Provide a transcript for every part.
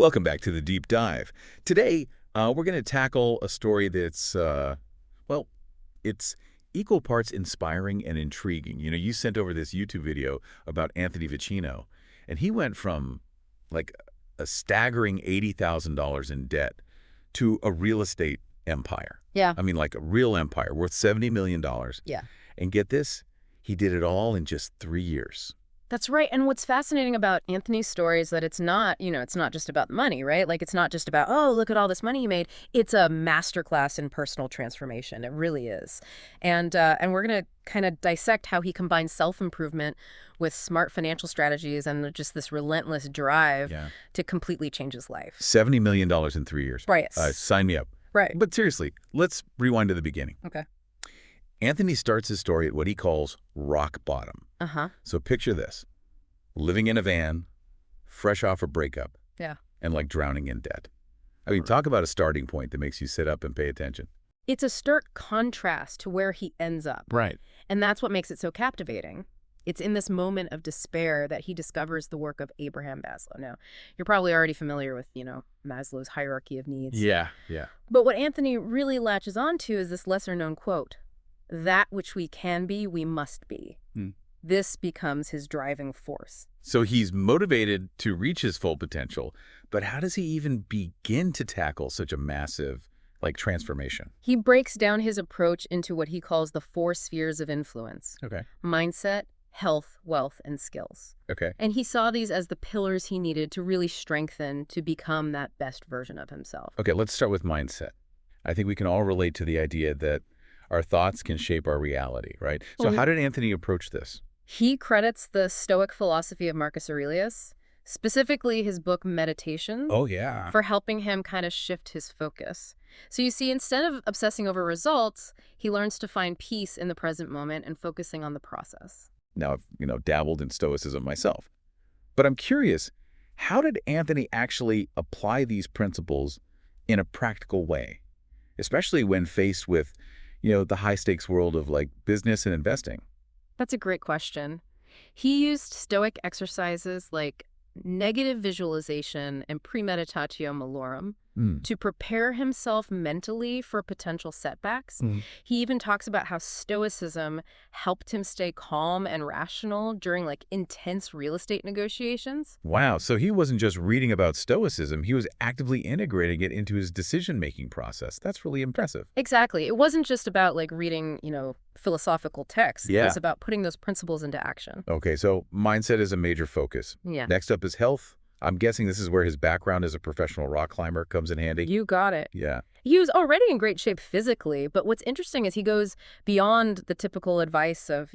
Welcome back to the Deep Dive. Today, we're going to tackle a story that's, well, it's equal parts inspiring and intriguing. You know, you sent over this YouTube video about Anthony Vicino, and he went from, like, a staggering $80,000 in debt to a real estate empire. Yeah. I mean, like a real empire worth $70 million. Yeah. And get this, he did it all in just 3 years. That's right. And what's fascinating about Anthony's story is that it's not, it's not just about money, right? Like, it's not just about, oh, look at all this money he made. It's a masterclass in personal transformation. It really is. And we're going to kind of dissect how he combines self-improvement with smart financial strategies and just this relentless drive to completely change his life. $70 million in 3 years. Right. Sign me up. Right. But seriously, let's rewind to the beginning. Okay. Anthony starts his story at what he calls rock bottom. Uh-huh. So picture this. Living in a van, fresh off a breakup. Yeah. And like drowning in debt. I mean, talk about a starting point that makes you sit up and pay attention. It's a stark contrast to where he ends up. Right. And that's what makes it so captivating. It's in this moment of despair that he discovers the work of Abraham Maslow. Now, you're probably already familiar with, Maslow's hierarchy of needs. Yeah. But what Anthony really latches onto is this lesser-known quote, "That which we can be, we must be." This becomes his driving force. So he's motivated to reach his full potential, but how does he even begin to tackle such a massive, transformation? He breaks down his approach into what he calls the 4 spheres of influence. Okay. Mindset, health, wealth, and skills. Okay. And he saw these as the pillars he needed to really strengthen to become that best version of himself. Okay, let's start with mindset. I think we can all relate to the idea that our thoughts can shape our reality, right? So how did Anthony approach this? He credits the Stoic philosophy of Marcus Aurelius, specifically his book Meditations, for helping him kind of shift his focus. So you see, instead of obsessing over results, he learns to find peace in the present moment and focusing on the process. Now, I've, dabbled in Stoicism myself. But I'm curious, how did Anthony actually apply these principles in a practical way, especially when faced with, the high-stakes world of, business and investing? That's a great question. He used Stoic exercises like negative visualization and premeditatio malorum to prepare himself mentally for potential setbacks. He even talks about how Stoicism helped him stay calm and rational during intense real estate negotiations. Wow, so he wasn't just reading about Stoicism, he was actively integrating it into his decision-making process. That's really impressive. Exactly. It wasn't just about reading, philosophical texts. Yeah. It was about putting those principles into action. Okay, so mindset is a major focus. Yeah. Next up is health. I'm guessing this is where his background as a professional rock climber comes in handy. You got it. Yeah. He was already in great shape physically, but what's interesting is he goes beyond the typical advice of,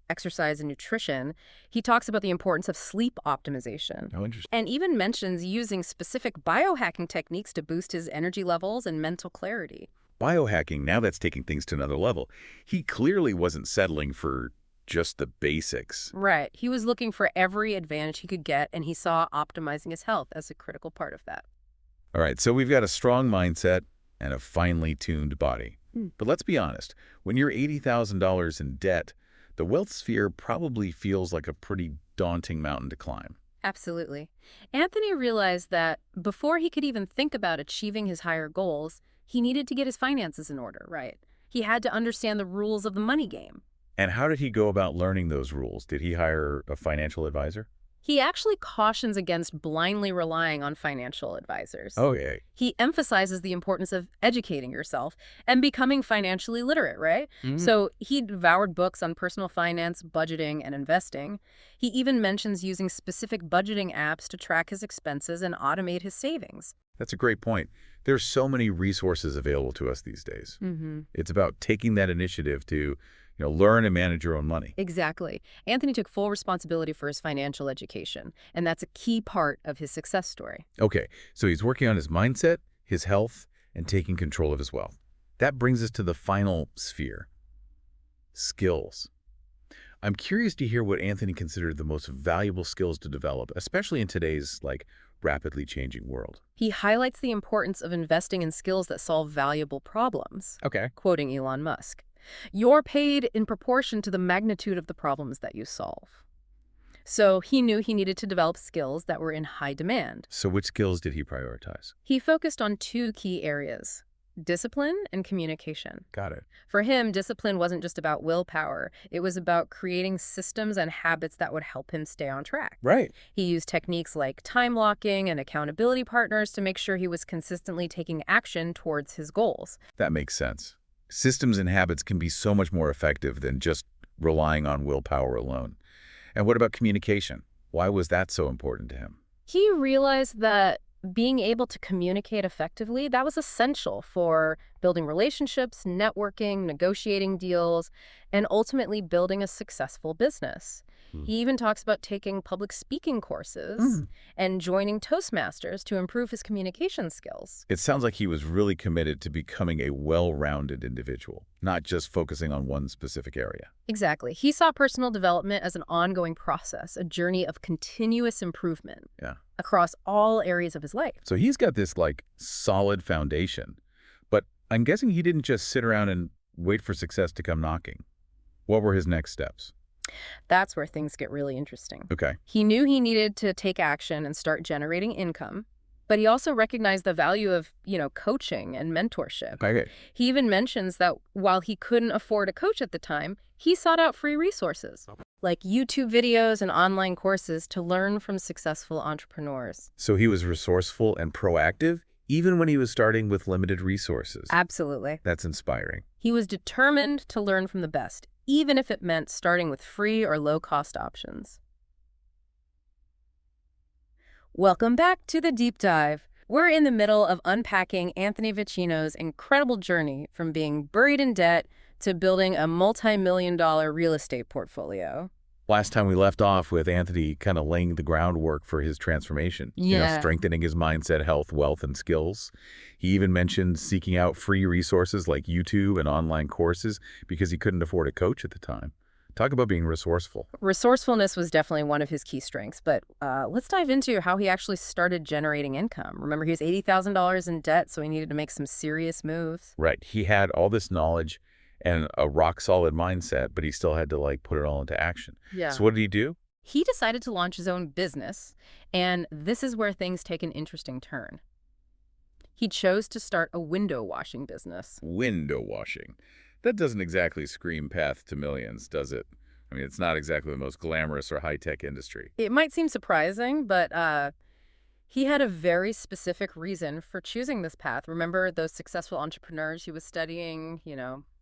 exercise and nutrition. He talks about the importance of sleep optimization. Oh, interesting. And even mentions using specific biohacking techniques to boost his energy levels and mental clarity. Biohacking, now that's taking things to another level. He clearly wasn't settling for just the basics. Right. He was looking for every advantage he could get, and he saw optimizing his health as a critical part of that. All right, so we've got a strong mindset and a finely tuned body. But let's be honest, when you're $80,000 in debt, the wealth sphere probably feels like a pretty daunting mountain to climb. Absolutely. Anthony realized that before he could even think about achieving his higher goals, he needed to get his finances in order, right? He had to understand the rules of the money game. And how did he go about learning those rules? Did he hire a financial advisor? He actually cautions against blindly relying on financial advisors. Oh, yeah. He emphasizes the importance of educating yourself and becoming financially literate, right? So he devoured books on personal finance, budgeting, and investing. He even mentions using specific budgeting apps to track his expenses and automate his savings. That's a great point. There's so many resources available to us these days. It's about taking that initiative to learn and manage your own money. Exactly. Anthony took full responsibility for his financial education, and that's a key part of his success story. Okay, so he's working on his mindset, his health, and taking control of his wealth. That brings us to the final sphere, skills. I'm curious to hear what Anthony considered the most valuable skills to develop, especially in today's, rapidly changing world. He highlights the importance of investing in skills that solve valuable problems. Okay. Quoting Elon Musk. You're paid in proportion to the magnitude of the problems that you solve. So he knew he needed to develop skills that were in high demand. So which skills did he prioritize? He focused on two key areas: discipline and communication. Got it. For him, discipline wasn't just about willpower. It was about creating systems and habits that would help him stay on track. Right. He used techniques like time blocking and accountability partners to make sure he was consistently taking action towards his goals. That makes sense. Systems and habits can be so much more effective than just relying on willpower alone. And what about communication? Why was that so important to him? He realized that being able to communicate effectively, that was essential for building relationships, networking, negotiating deals, and ultimately building a successful business. Hmm. He even talks about taking public speaking courses and joining Toastmasters to improve his communication skills. It sounds like he was really committed to becoming a well-rounded individual, not just focusing on one specific area. Exactly. He saw personal development as an ongoing process, a journey of continuous improvement Yeah. across all areas of his life. So he's got this solid foundation, but I'm guessing he didn't just sit around and wait for success to come knocking. What were his next steps? That's where things get really interesting. Okay. He knew he needed to take action and start generating income, but he also recognized the value of, coaching and mentorship. Okay. He even mentions that while he couldn't afford a coach at the time, he sought out free resources, like YouTube videos and online courses to learn from successful entrepreneurs. So he was resourceful and proactive, even when he was starting with limited resources. Absolutely. That's inspiring. He was determined to learn from the best, even if it meant starting with free or low-cost options. Welcome back to the Deep Dive. We're in the middle of unpacking Anthony Vicino's incredible journey from being buried in debt to building a multi-million-dollar real estate portfolio. Last time we left off with Anthony kind of laying the groundwork for his transformation. Yeah. Strengthening his mindset, health, wealth, and skills. He even mentioned seeking out free resources like YouTube and online courses because he couldn't afford a coach at the time. Talk about being resourceful. Resourcefulness was definitely one of his key strengths, but let's dive into how he actually started generating income. Remember, he was $80,000 in debt, so he needed to make some serious moves. Right. He had all this knowledge and a rock-solid mindset, but he still had to put it all into action. Yeah. So what did he do? He decided to launch his own business, and this is where things take an interesting turn. He chose to start a window washing business. Window washing. That doesn't exactly scream path to millions, does it? I mean, it's not exactly the most glamorous or high-tech industry. It might seem surprising, but he had a very specific reason for choosing this path. Remember those successful entrepreneurs he was studying?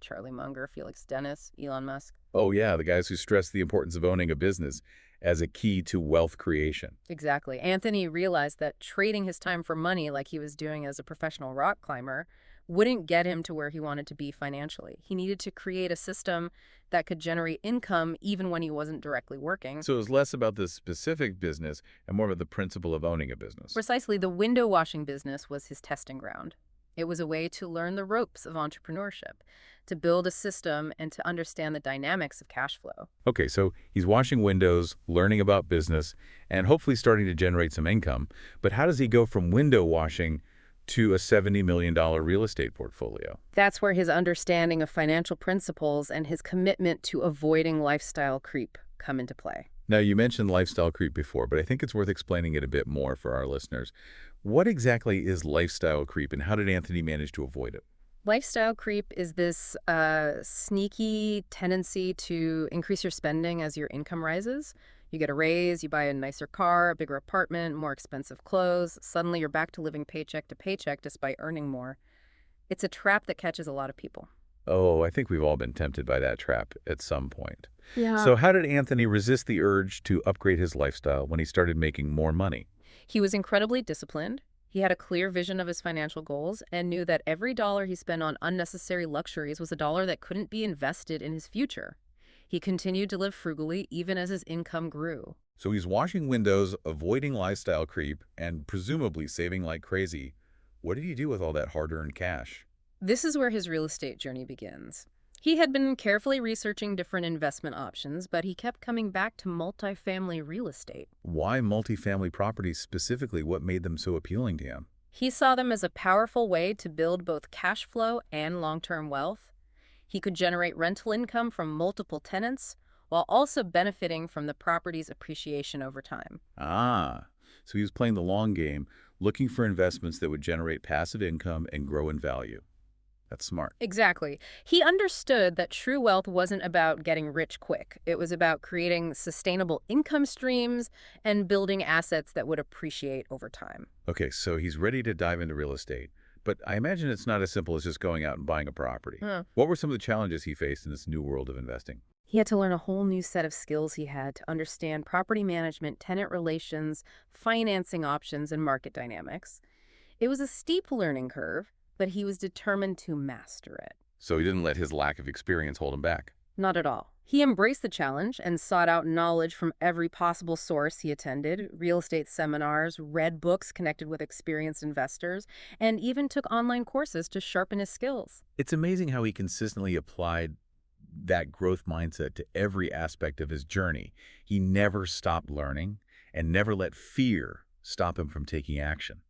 Charlie Munger, Felix Dennis, Elon Musk. Oh, yeah, the guys who stress the importance of owning a business as a key to wealth creation. Exactly. Anthony realized that trading his time for money like he was doing as a professional rock climber wouldn't get him to where he wanted to be financially. He needed to create a system that could generate income even when he wasn't directly working. So it was less about the specific business and more about the principle of owning a business. Precisely, the window washing business was his testing ground. It was a way to learn the ropes of entrepreneurship, to build a system, and to understand the dynamics of cash flow. Okay, so he's washing windows, learning about business, and hopefully starting to generate some income. But how does he go from window washing to a $70 million real estate portfolio? That's where his understanding of financial principles and his commitment to avoiding lifestyle creep come into play. Now, you mentioned lifestyle creep before, but I think it's worth explaining it a bit more for our listeners. What exactly is lifestyle creep, and how did Anthony manage to avoid it? Lifestyle creep is this sneaky tendency to increase your spending as your income rises. You get a raise, you buy a nicer car, a bigger apartment, more expensive clothes. Suddenly you're back to living paycheck to paycheck despite earning more. It's a trap that catches a lot of people. Oh, I think we've all been tempted by that trap at some point. Yeah. So how did Anthony resist the urge to upgrade his lifestyle when he started making more money? He was incredibly disciplined. He had a clear vision of his financial goals and knew that every dollar he spent on unnecessary luxuries was a dollar that couldn't be invested in his future. He continued to live frugally even as his income grew. So he's washing windows, avoiding lifestyle creep, and presumably saving like crazy. What did he do with all that hard-earned cash? This is where his real estate journey begins. He had been carefully researching different investment options, but he kept coming back to multifamily real estate. Why multifamily properties specifically? What made them so appealing to him? He saw them as a powerful way to build both cash flow and long-term wealth. He could generate rental income from multiple tenants, while also benefiting from the property's appreciation over time. Ah, so he was playing the long game, looking for investments that would generate passive income and grow in value. That's smart. Exactly. He understood that true wealth wasn't about getting rich quick. It was about creating sustainable income streams and building assets that would appreciate over time. Okay, so he's ready to dive into real estate, but I imagine it's not as simple as just going out and buying a property. Huh. What were some of the challenges he faced in this new world of investing? He had to learn a whole new set of skills he had to understand property management, tenant relations, financing options, and market dynamics. It was a steep learning curve, but he was determined to master it. So he didn't let his lack of experience hold him back. Not at all. He embraced the challenge and sought out knowledge from every possible source he attended, real estate seminars, read books connected with experienced investors, and even took online courses to sharpen his skills. It's amazing how he consistently applied that growth mindset to every aspect of his journey. He never stopped learning and never let fear stop him from taking action.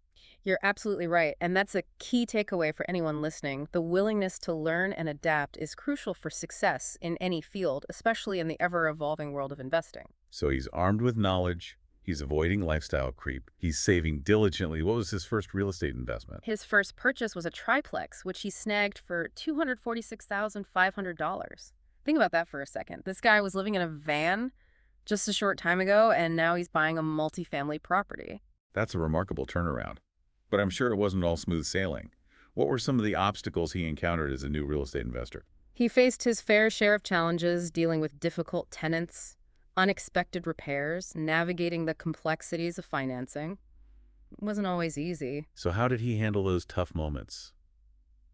You're absolutely right, and that's a key takeaway for anyone listening. The willingness to learn and adapt is crucial for success in any field, especially in the ever-evolving world of investing. So he's armed with knowledge. He's avoiding lifestyle creep. He's saving diligently. What was his first real estate investment? His first purchase was a triplex, which he snagged for $246,500. Think about that for a second. This guy was living in a van just a short time ago, and now he's buying a multifamily property. That's a remarkable turnaround. But I'm sure it wasn't all smooth sailing. What were some of the obstacles he encountered as a new real estate investor? He faced his fair share of challenges dealing with difficult tenants, unexpected repairs, navigating the complexities of financing. It wasn't always easy. So how did he handle those tough moments?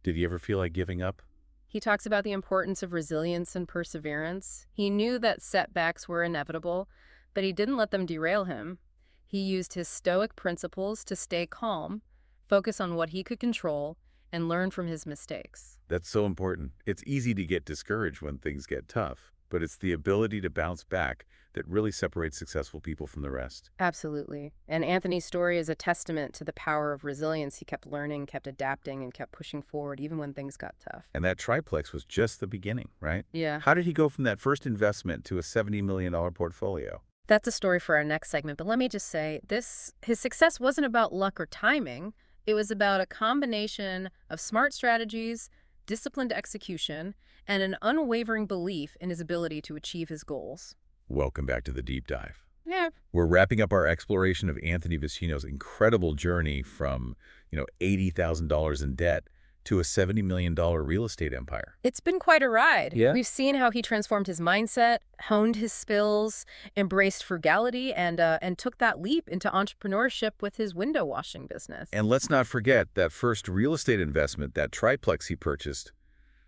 Did he ever feel like giving up? He talks about the importance of resilience and perseverance. He knew that setbacks were inevitable, but he didn't let them derail him. He used his stoic principles to stay calm, focus on what he could control, and learn from his mistakes. That's so important. It's easy to get discouraged when things get tough, but it's the ability to bounce back that really separates successful people from the rest. Absolutely. And Anthony's story is a testament to the power of resilience. He kept learning, kept adapting, and kept pushing forward even when things got tough. And that triplex was just the beginning, right? Yeah. How did he go from that first investment to a $70 million portfolio? That's a story for our next segment, but let me just say his success wasn't about luck or timing. It was about a combination of smart strategies, disciplined execution, and an unwavering belief in his ability to achieve his goals. Welcome back to the deep dive. Yeah. We're wrapping up our exploration of Anthony Vicino's incredible journey from, $80,000 in debt to a $70 million real estate empire. It's been quite a ride. Yeah. We've seen how he transformed his mindset, honed his skills, embraced frugality, and took that leap into entrepreneurship with his window washing business. And let's not forget that first real estate investment, that triplex he purchased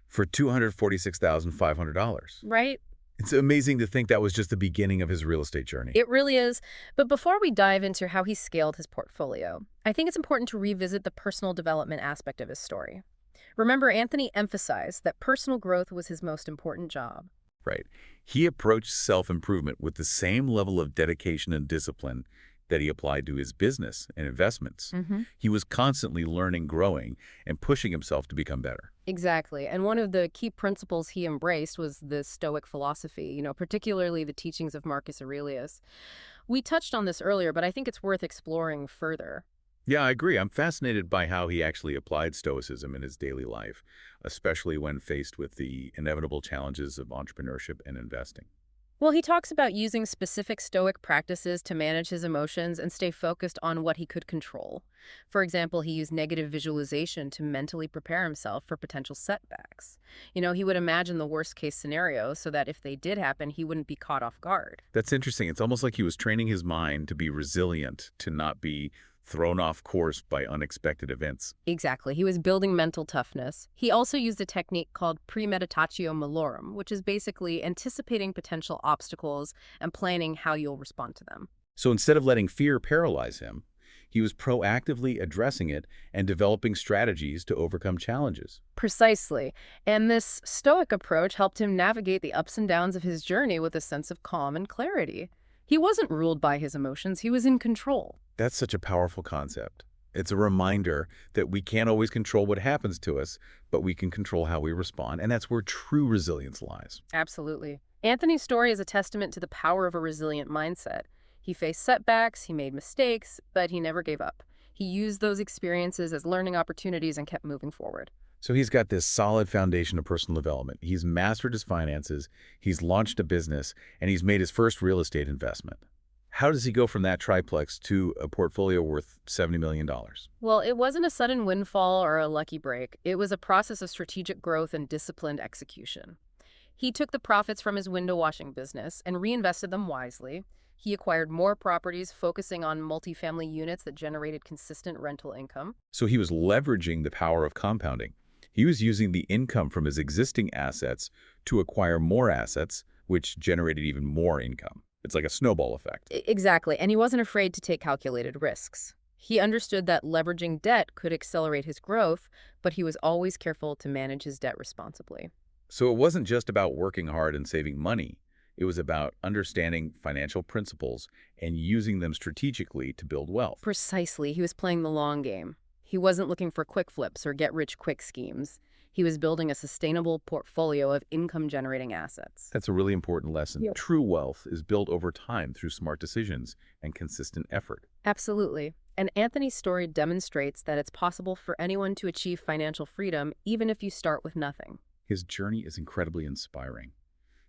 for $246,500. Right? It's amazing to think that was just the beginning of his real estate journey. It really is. But before we dive into how he scaled his portfolio, I think it's important to revisit the personal development aspect of his story. Remember, Anthony emphasized that personal growth was his most important job. Right. He approached self-improvement with the same level of dedication and discipline that he applied to his business and investments. He was constantly learning, growing, and pushing himself to become better. Exactly. And one of the key principles he embraced was the Stoic philosophy, particularly the teachings of Marcus Aurelius. We touched on this earlier, but I think it's worth exploring further. Yeah, I agree. I'm fascinated by how he actually applied Stoicism in his daily life, especially when faced with the inevitable challenges of entrepreneurship and investing. Well, he talks about using specific Stoic practices to manage his emotions and stay focused on what he could control. For example, he used negative visualization to mentally prepare himself for potential setbacks. He would imagine the worst-case scenario so that if they did happen, he wouldn't be caught off guard. That's interesting. It's almost like he was training his mind to be resilient, to not be thrown off course by unexpected events. Exactly. He was building mental toughness. He also used a technique called premeditatio malorum, which is basically anticipating potential obstacles and planning how you'll respond to them. So instead of letting fear paralyze him, he was proactively addressing it and developing strategies to overcome challenges. Precisely. And this Stoic approach helped him navigate the ups and downs of his journey with a sense of calm and clarity. He wasn't ruled by his emotions. He was in control. That's such a powerful concept. It's a reminder that we can't always control what happens to us, but we can control how we respond, and that's where true resilience lies. Absolutely. Anthony's story is a testament to the power of a resilient mindset. He faced setbacks, he made mistakes, but he never gave up. He used those experiences as learning opportunities and kept moving forward. So he's got this solid foundation of personal development. He's mastered his finances, he's launched a business, and he's made his first real estate investment. How does he go from that triplex to a portfolio worth $70 million? dollars? Well, it wasn't a sudden windfall or a lucky break. It was a process of strategic growth and disciplined execution. He took the profits from his window washing business and reinvested them wisely. He acquired more properties, focusing on multifamily units that generated consistent rental income. So he was leveraging the power of compounding. He was using the income from his existing assets to acquire more assets, which generated even more income. It's like a snowball effect. Exactly, and he wasn't afraid to take calculated risks. He understood that leveraging debt could accelerate his growth, but he was always careful to manage his debt responsibly. So it wasn't just about working hard and saving money. It was about understanding financial principles and using them strategically to build wealth. Precisely, he was playing the long game. He wasn't looking for quick flips or get-rich-quick schemes. He was building a sustainable portfolio of income-generating assets. That's a really important lesson. Yep. True wealth is built over time through smart decisions and consistent effort. Absolutely. And Anthony's story demonstrates that it's possible for anyone to achieve financial freedom, even if you start with nothing. His journey is incredibly inspiring.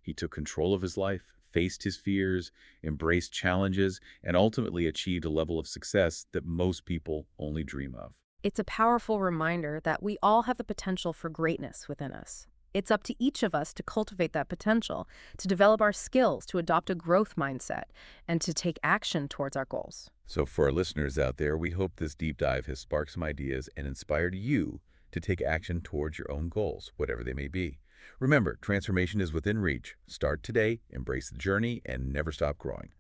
He took control of his life, faced his fears, embraced challenges, and ultimately achieved a level of success that most people only dream of. It's a powerful reminder that we all have the potential for greatness within us. It's up to each of us to cultivate that potential, to develop our skills, to adopt a growth mindset, and to take action towards our goals. So for our listeners out there, we hope this deep dive has sparked some ideas and inspired you to take action towards your own goals, whatever they may be. Remember, transformation is within reach. Start today, embrace the journey, and never stop growing.